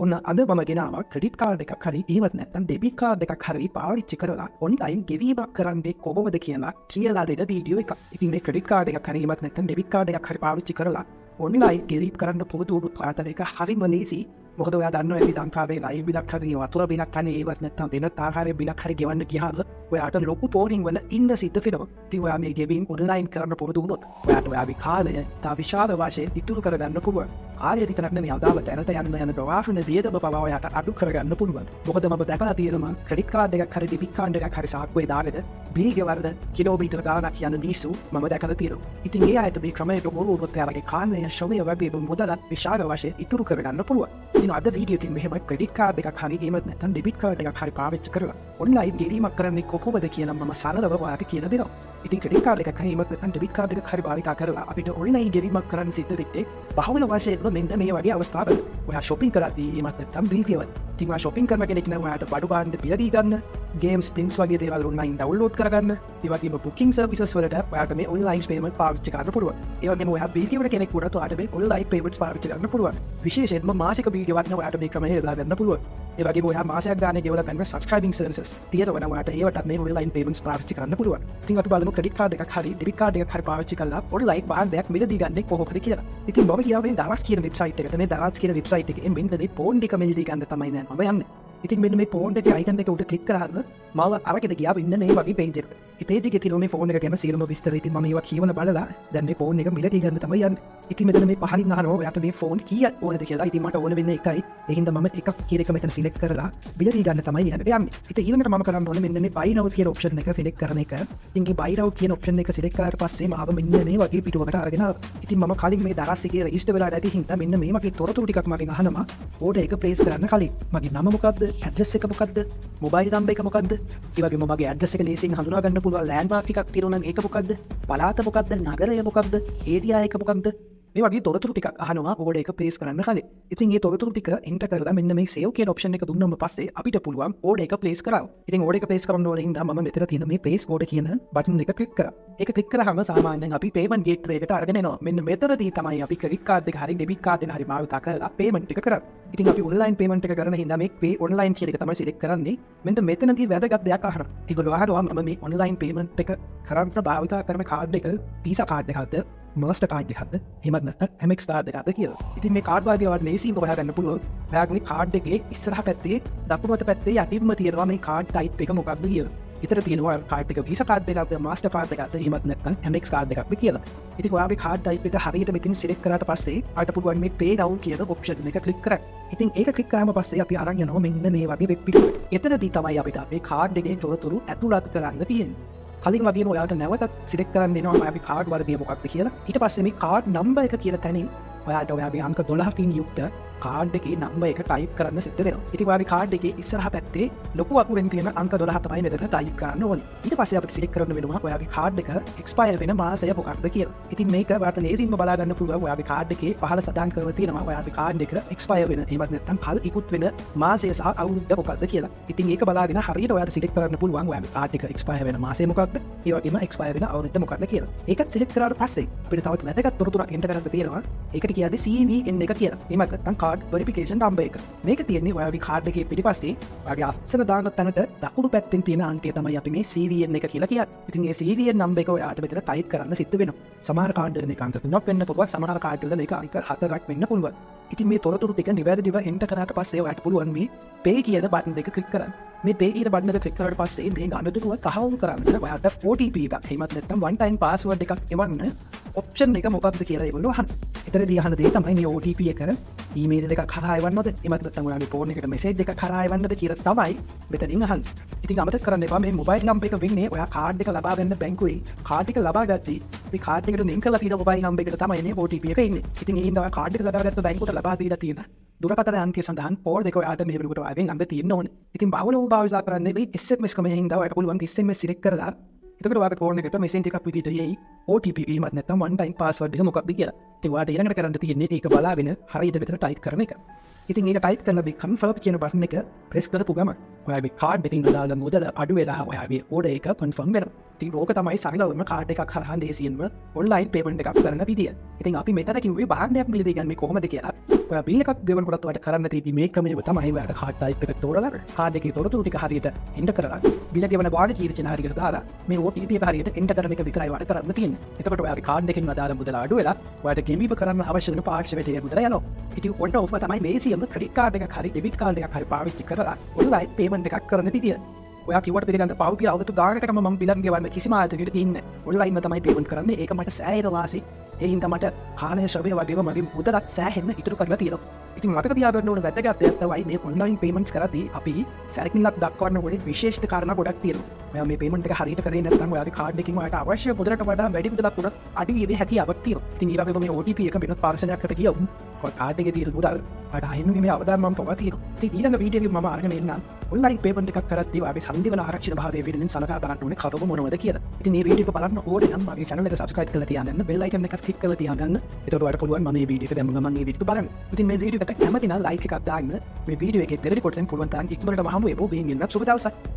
ඔන්න අද මම ගෙනාවා ක්‍රෙඩිට් කාඩ් එකක් හරි එහෙමත් නැත්නම් ඩෙබිට් කාඩ් එකක් හරි පාවිච්චි කරලා ඔන්ලයින් ගෙවීමක් කරන්නේ කොහොමද කියලා දෙන වීඩියෝ එකක්. ඉතින් මේ ක්‍රෙඩිට් කාඩ් එකක් හරි එහෙමත් නැත්නම් ඩෙබිට් කාඩ් එකක් හරි පාවිච්චි කරලා ඔන්ලයින් ගෙවීම් කරන්න පුරුදු වුණොත් ඔයාට මේක හරිම ලේසි. මොකද ඔයා දන්නවා ඇති ලංකාවේ ලයින් බිලක් හරි වතුර බිලක් හරි ඒවත් නැත්නම් වෙන ආහාර බිලක් හරි ගෙවන්න ගියාම ඔයාට ලොකු පෝනින් වල ඉන්න සිද්ධ වෙනවා. ඉතින් ඔයා මේ ගෙවීම් ඔන්ලයින් කරන්න පුරුදු වුණොත් ඔයාට ඔයාගේ කාලය තා විශාල වශයෙන් ඉතුරු කරගන්න පුළුවන්. කාලය විතරක් නෙමෙයි අදාළ තැනට යන ප්‍රවාහන වියදම පවා ඔයාට අඩු කරගන්න පුළුවන්. මොකද මම දැකලා තියෙනවා ක්‍රෙඩිට් කාඩ් එකක් හරි ඩෙබිට් කාඩ් එකක් හරි සාක්කුවේ දාගෙන බිල් ගෙවන්න කිලෝමීටර ගාණක් යන මිනිස්සු මම දැකලා තියෙනවා. ඉතින් ඒ අයට මේ ක්‍රමයට මොරු වුණොත් එයාගේ කාලය ශ්‍රමය වගේ මුදලක් විශාල වශයෙන් ඉතුරු කරගන්න පුළුවන්. ඉතින් අද වීඩියෝ එකකින් මෙහෙම ක්‍රෙඩිට් කාඩ් එකක් හරි එහෙමත් නැත්නම් ඩෙබිට් කාඩ් එකක් හරි පාවිච්චි කරලා ඔන්ලයින් ගෙවීමක් කරන්නේ කොහොමද කියලා මම සරලව ඔයාලට කියලා දෙනවා. ඉතින් ක්‍රෙඩිට් කාඩ් එකක් හරි එහෙමත් නැත්නම් ඩෙබිට් කාඩ් එකක් හරි භාවිතා කරලා අපිට ඔන්ලයින් ගෙවීමක් කරන්න සිද්ධ වෙන්නේ බහුල වශයෙන් මෙන්න මේ වගේ අවස්ථාවල. ඔයා shopping කරද්දී එහෙමත් නැත්නම් බිල් ගෙවන්න. ඉතින් ඔයා shopping කරන කෙනෙක් නම් ඔයාට බඩු බාණ්ඩ පියදී ගන්න, games things වගේ දේවල් ඔන්ලයින් download කරගන්න, ඒ වගේම booking services වලට ඔයාට මේ online payment පාවිච්චි කරන්න පුළුවන්. ඒ වගේම ඔයා බිල් ගෙවන කෙනෙක් වුණත් ඔයාට මේ online payments පාවිච්චි කරන්න පුළුවන්. විශේෂයෙන්ම මාසික බිල් ගෙවන්න ඔයාට මේ ක්‍රමය යොදා ගන්න පුළුවන්. ඒ වගේම ඔයා මාසයක් ගානේ ගෙවලා ගන්න subscribing services තියෙනවා නම් ඔයාට ඒවටත් මේ online payments පාවිච්චි කරන්න පුළුවන්. ඉතින් අපි බලමු ක්‍රෙඩිට් කාඩ් එකක් හරි ඩෙබිට් කාඩ් එකක් හරි පාවිච්චි කරලා ඔන්ලයින් භාණ්ඩයක් මිලදී ගන්න කොහොමද කියලා. ඉතින් මම කියාවේ දරස් කියන වෙබ්සයිට් එකට මේ දරස් කියන වෙබ්සයිට් එකෙන් මෙන්න මේ ෆෝන් එක මිලදී ගන්න තමයි දැන් මම යන්නේ. ඉතින් මෙන්න මේ ෆෝන් එකේ අයිකන් එක උඩ ක්ලික් කරාම මම අරගෙන ගියා මෙන්න මේ වගේ පේජ් එකකට. මේ පේජ් එකේ තියෙන මේ ෆෝන් එක ගැන සියලුම විස්තර ඉතින් මම ඒවා කියවන බලලා දැන් මේ ෆෝන් එක මිලදී ගන්න තමයි යන්නේ. ඉතින් මෙතන මේ පහලින් අහනවා ඔයාට මේ ෆෝන් කීයක් ඕනද කියලා. ඉතින් මට ඕන වෙන්නේ එකයි. ඒ හින්දා මම එකක් කියන එක මෙතන සිලෙක්ට් කරලා මිලදී ගන්න තමයි යන්නේ. ඉතින් ඊළඟට මම කරන්න ඕනේ මෙන්න මේ buy now කියන ඔප්ෂන් එක සිලෙක්ට් කරන එක. ඉතින් මේ buy now කියන ඔප්ෂන් එක සිලෙක්ට් කරාට පස්සේ මාව මෙන්න මේ වගේ පිටුවකට අරගෙන ආවා. ඉතින් මම කලින් මේ දරස් එකේ රෙජිස්ටර් වෙලා නැති හින්දා මෙන්න මේ වගේ තොරතුරු ටිකක් මගෙන් අහනවා. ඕඩර් එක ප්ලේස් කරන්න කලින් මගේ නම මොකක්ද? ඇඩ්‍රස් එක මොකක්ද? මොබයිල් නම්බර් එක මොකක්ද? ඒ වගේම මගේ ඇඩ්‍රස් එක ලේසියෙන් හඳුනා ගන්න පුළුවන් ලෑන්ඩ්මාර්ක් එකක් තියෙනවා නම් ඒක මොකක්ද? පළාත මොකක්ද? නගරය මොකක්ද? ඒරියා එක මොකක්ද? මේ වගේ තොරතුරු ටිකක් අහනවා ඕඩර් එක ප්ලේස් කරන්න කලින්. ඉතින් මේ තොරතුරු ටික එන්ටර් කරලා මෙන්න මේ සේව් කියන ඔප්ෂන් එක දුන්නම පස්සේ අපිට පුළුවන් ඕඩර් එක ප්ලේස් කරන්න. ඉතින් ඕඩර් එක ප්ලේස් කරන්න ඕන හින්දා මම මෙතන තියෙන මේ ප්ලේස් ඕඩර් කියන බටන් එක ක්ලික් කරා. ඒක ක්ලික් කරාම සාමාන්‍යයෙන් අපි පේමන්ට් ගේට්වේ එකට අරගෙන එනවා. මෙන්න මෙතනදී තමයි අපි ක්‍රෙඩිට් කාඩ් එක හරි ඩෙබිට් කාඩ් එක හරි භාවිතා කරලා පේමන්ට් එක කරන්නේ. ඉතින් අපි ඔන්ලයින් පේමන්ට් එක කරන හින්දා මේ pay online කියන එක තමයි සිලෙක්ට් කරන්නේ. මෙන්න මෙතනදී වැදගත් දෙයක් අහනවා. ඒගොල්ලෝ අහනවා මම මේ ඔන්ලයින් පේමන්ට් එක කරන්න භාවිතා කරන කාඩ් එක Visa කාඩ් එකක්ද? මස්ටර් කාඩ් එකක්ද? එහෙමත් නැත්නම් Amex කාඩ් එකක්ද කියලා. ඉතින් මේ කාඩ් වලදී ඔයාලට ලේසියෙන් හොයාගන්න පුළුවන්. ඔයාගේ කාඩ් එකේ ඉස්සරහ පැත්තේ දකුණු අත පැත්තේ යටින්ම තියෙනවා මේ කාඩ් ටයිප් එක මොකක්ද කියලා. ඊතර තියෙනවා කාඩ් එක Visa කාඩ් එකක්ද මස්ටර් කාඩ් එකක්ද එහෙමත් නැත්නම් Amex කාඩ් එකක්ද කියලා. ඉතින් ඔයාගේ කාඩ් ටයිප් එක හරියට මෙතන සිලෙක්ට් කරාට පස්සේ ආට පුළුවන් මේ pay now කියන ඔප්ෂන් එක ක්ලික් කරන්න. ඉතින් ඒක ක්ලික් කරාම පස්සේ අපි අරන් යනවා මෙන්න මේ වගේ වෙබ් පිටුවකට. එතනදී තමයි අපිට මේ කාඩ් එකේ තොරතුරු ඇතුළත් කරන්න තියෙන්නේ. කලින් වගේම ඔයාලට නැවතත් සිලෙක්ට් කරන්න දෙනවා ඔයාගේ කාඩ් වර්ගය මොකක්ද කියලා. ඊට පස්සේ මේ කාඩ් නම්බර් එක කියන තැනින් ඔයාට ඔයාගේ අංක 12කින් යුක්ත කාඩ් එකේ නම්බර් එක ටයිප් කරන්න සිද්ධ වෙනවා. ඉතින් ඔයාගේ කාඩ් එකේ ඉස්සරහ පැත්තේ ලොකු අකුරෙන් තියෙන අංක 12 තමයි මෙතන ටයිප් කරන්න ඕනේ. ඊට පස්සේ අපිට සිලෙක්ට් කරන්න වෙනවා ඔයාගේ කාඩ් එක එක්ස්පයර් වෙන මාසය මොකක්ද කියලා. ඉතින් මේක ඔයාලට ලේසියෙන්ම බලා ගන්න පුළුවන් ඔයාගේ කාඩ් එකේ පහළ සටහන් කරලා තියෙනවා ඔයාගේ කාඩ් එක එක්ස්පයර් වෙන එහෙමත් නැත්නම් කල් ඉක්ුත් වෙන මාසය සහ අවුරුද්ද මොකක්ද කියලා. ඉතින් ඒක බලාගෙන හරියට ඔයාලට සිලෙක්ට් කරන්න පුළුවන් ඔයාගේ කාඩ් එක එක්ස්පයර් වෙන මාසය මොකක්ද? ඒ වගේම එක්ස්පයර් වෙන අවුරුද්ද මොකක්ද කියලා. ඒකත් සිලෙක්ට් කරාට පස්සේ අපිට තවත් වැදගත් තොරතුරක් එන්ටර් කරන්න තියෙනවා. ඒකට කියන්නේ CVN එක කියලා. එහෙමත් නැත්නම් කාඩ් වෙරිෆිකේෂන් නම්බර් එක. මේක තියෙන්නේ ඔයාගේ කාඩ් එකේ පිටිපස්සේ ඔයාගේ අස්සන දාන තැනට දකුණු පැත්තෙන් තියෙන අංකය තමයි අපි මේ CVN එක කියලා කියන්නේ. ඉතින් මේ CVN නම්බර් එක ඔයාට මෙතන ටයිප් කරන්න සිද්ධ වෙනවා. සමහර කාඩ් වල මේක අංක 3ක් වෙන්න පුළුවන්. සමහර කාඩ් වල මේක අංක 4ක් වෙන්න පුළුවන්. ඉතින් මේ තොරතුරු ටික නිවැරදිව එන්ටර් කරාට පස්සේ ඔයාට පුළුවන් මේ pay කියන බටන් එක ක්ලික් කරන්න. මේ pay කියන බටන් එක ක්ලික් කරාට පස්සේ මේ අනුදුරුව තහවුරු කරන්න ඔයාට OTP එකක් එහෙමත් නැත්නම් one time password එකක් එවන්න ඔප්ෂන් එක මොකක්ද කියලා ඒගොල්ලෝ අහනවා. එතනදී අහන දේ තමයි මේ OTP එක ඊමේල් එකක් කරා එවන්නද එහෙමත් නැත්නම් ඔයාගේ ෆෝන් එකට මෙසේජ් එකක් කරා එවන්නද කියලා තමයි මෙතනින් අහන්නේ. ඉතින් අමතක කරන්න එපා මේ මොබයිල් නම්බර් එක වෙන්නේ ඔයා කාඩ් එක ලබා ගන්න බැංකුවේ කාඩ් එක ලබා ගත්තී මේ කාඩ් එකට ලින්ක් කරලා තියෙන මොබයිල් නම්බර් එකට තමයි මේ OTP එක ඉන්නේ. ඉතින් ඒ හින්දා ඔයා කාඩ් එක ලබා ගත්ත බැංකුවට ලබා දීලා තියෙන දුරකථන අංකය සඳහන් පෝල් දෙක ඔයාට මේ වෙනකොට ඔයාගෙන් අම්බ තියෙන්න ඕනේ. ඉතින් බහුලව භාවිතා කරන්නේ මේ SMS ක්‍රමයෙන් හින්දා ඔයාට පුළුවන් SMS සිලෙක්ට් කරලා එතකොට ඔයාගේ ෆෝන් එකට මෙසේජ් එකක් විදිහට එයි. OTP වීමත් නැත්නම් one time password එක මොකක්ද කියලා. ඉතින් ඔයාලට ඊළඟට කරන්න තියෙන්නේ ඒක බලාගෙන හරියට විතර ටයිප් කරන එක. ඉතින් ඒක ටයිප් කරලා මේ confirm කියන බටන් එක press කරපු ගමන් ඔයාගේ කාඩ් එකකින් දාලා මුදල අඩු වෙලා ඔයාගේ order එක confirm වෙනවා. ඉතින් ඕක තමයි සරලවම කාඩ් එකක් හරහා ලේසියෙන්ම online payment එකක් කරන්න විදිය. ඉතින් අපි මෙතන කිව්වේ භාණ්ඩයක් මිලදී ගන්න මේ කොහොමද කියලා. ඔයා බිල් එකක් ගෙවනකොට ඔයාලට කරන්න තියෙන්නේ මේ ක්‍රමය තමයි ඔයාලට කාඩ් ටයිප් එක තෝරලා කාඩ් එකේ තොරතුරු ටික හරියට එන්ටර් කරලා බිල ගෙවන වාඩි තීරචන හරියට දාලා මේ OTP එක හරියට එන්ටර් කරන එක විතරයි ඔයාලට කරන්න තියෙන්නේ. එතකොට ඔයාගේ කාඩ් එකෙන් අදාළ මුදල අඩු වෙලා ඔයාලට ගෙවීම කරන්න අවශ්‍ය වෙන පාර්ශ්වයට ඒ මුදල යනවා. ඉතින් ඔන්න ඔෆ තමයි ලේසියෙන්ම ක්‍රෙඩිට් කාඩ් එකක් හරි ඩෙබිට් කාඩ් එකක් හරි පාවිච්චි කරලා online payment එකක් කරන්න විදිය. ඔයා කිව්වට පිළිගන්න පෞද්ගලික අවුරුදු ගානකටම මම බිලන් ගෙවන්න කිසිම ආයතනයකට තින්නේ ඔන්ලයින්ම තමයි පේමන්ට් කරන්නේ. ඒක මට සෑහෙන වාසි. ඒ හින්දා මට කාලය ශ්‍රවය වගේම මගේ මුදලත් සෑහෙන්න ඉතුරු කරලා තියෙනවා. ඉතින් මතක තියාගන්න ඕන වැදගත් දෙයක් තමයි මේ ඔන්ලයින් පේමන්ට්ස් කරද්දී අපි සැලකිල්ලක් දක්වන්න ඕනේ විශේෂිත කාරණා ගොඩක් තියෙනවා. ඔයා මේ පේමන්ට් එක හරියට කරේ නැත්නම් ඔයාගේ කාඩ් එකකින් ඔයාට අවශ්‍ය මුදලට වඩා වැඩි මුදලක් උනත් අඩු විදිහේ හැකියාවක් තියෙනවා. ඉතින් ඒ වගේම මේ OTP එක වෙනත් පාර්සලයකට ගියොත් ඔය කාඩ් එකේ තියෙන මුදල් ඔයාට අහිමි මේ අවදානම් මම පවා තියෙනවා. ඉතින් ඊළඟ වීඩියෝ එකේ මම අරගෙන එන්නම් ඔන්ලයින් පේමන්ට් එකක් කරද්දී ඔයාගේ සංදිවන ආරක්ෂිත භාවය වෙනුවෙන් සලකා බලන්න ඕනේ කවම මොනවද කියලා. ඉතින් මේ වීඩියෝ එක බලන්න ඕනේ නම් මගේ channel එක subscribe කරලා තියාගන්න, bell icon එක click කරලා තියාගන්න. එතකොට ඔයාලට පුළුවන් මම මේ වීඩියෝ එක දැම්ම ගමන් මේ වීඩියෝ එක බලන්න. ඉතින් මේ වීඩියෝ එකට කැමති නම් like එකක් දාන්න. මේ වීඩියෝ එකේ දෙවෙනි කොටසෙන් පුළුවන් තරම් ඉක්මනටම හමු වෙමු. බීන් ඉන්න සුබ දවසක්.